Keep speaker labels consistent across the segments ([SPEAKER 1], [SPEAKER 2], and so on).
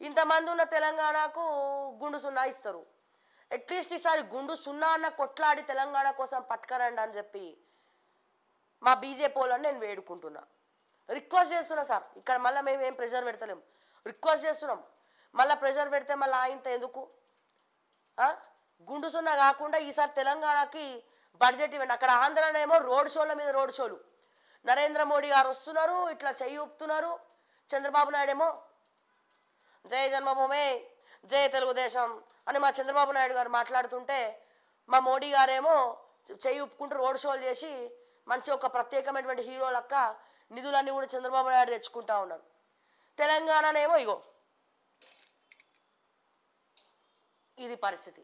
[SPEAKER 1] ఇంతమంది ఉన్న తెలంగాణకు గుండు సున్నా ఇస్తారు. అట్లీస్ట్ ఈసారి గుండు సున్నా అన్న కొట్లాడి తెలంగాణ కోసం పట్టుకరండి అని చెప్పి మా బీజేపీ వాళ్ళని నేను వేడుకుంటున్నా, రిక్వెస్ట్ చేస్తున్నా సార్. ఇక్కడ మళ్ళీ మేము ఏం ప్రెషర్ పెడతలేము, రిక్వెస్ట్ చేస్తున్నాం. మళ్ళీ ప్రెషర్ పెడితే మళ్ళీ ఆయనతో ఎందుకు? గుండు సున్నా కాకుండా ఈసారి తెలంగాణకి బడ్జెట్ ఇవ్వండి. అక్కడ ఆంధ్రనేమో రోడ్ షోల మీద రోడ్ షోలు, నరేంద్ర మోడీ గారు వస్తున్నారు, ఇట్లా చెయ్యి ఊపుతున్నారు. చంద్రబాబు నాయుడు ఏమో జై జన్మభూమి జై తెలుగుదేశం అని మా చంద్రబాబు నాయుడు గారు మాట్లాడుతుంటే, మా మోడీ గారేమో చెయ్యి ఊపుకుంటూ రోడ్ షోలు చేసి మంచి ఒక ప్రత్యేకమైనటువంటి హీరో లెక్క నిధులన్నీ కూడా చంద్రబాబు నాయుడు తెచ్చుకుంటా ఉన్నారు. తెలంగాణనేమో ఇగో ఇది పరిస్థితి.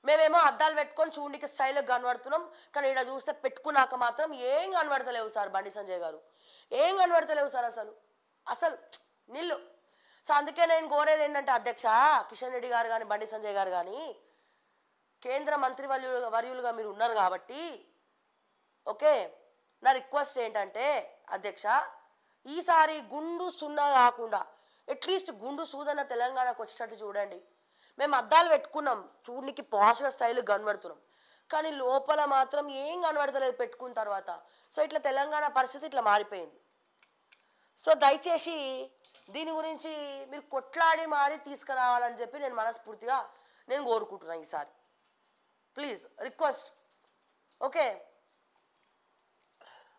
[SPEAKER 1] మేమేమో అద్దాలు పెట్టుకొని చూడడానికి స్టైల్గా కనబడుతున్నాం, కానీ ఇక్కడ చూస్తే పెట్టుకున్నాక మాత్రం ఏం కనబడతలేవు సార్. బండి సంజయ్ గారు ఏం కనబడతలేవు సార్, అసలు అసలు నిల్లు. సో అందుకే నేను కోరేది ఏంటంటే, అధ్యక్ష కిషన్ రెడ్డి గారు కానీ బండి సంజయ్ గారు కానీ కేంద్ర మంత్రి వర్యులుగా మీరు ఉన్నారు కాబట్టి, ఓకే, నా రిక్వెస్ట్ ఏంటంటే అధ్యక్ష, ఈసారి గుండు సున్నా కాకుండా అట్లీస్ట్ గుండు సూదన్న తెలంగాణకు వచ్చేటట్టు చూడండి. మేము అద్దాలు పెట్టుకున్నాం, చూడనికి పాష్గా స్టైల్ కనబడుతున్నాం, కానీ లోపల మాత్రం ఏం కనబడతలేదు పెట్టుకున్న తర్వాత. సో ఇట్లా తెలంగాణ పరిస్థితి ఇట్లా మారిపోయింది. సో దయచేసి దీని గురించి మీరు కొట్లాడి మారి తీసుకురావాలని చెప్పి నేను మనస్ఫూర్తిగా కోరుకుంటున్నాను ఈసారి. Please request, okay.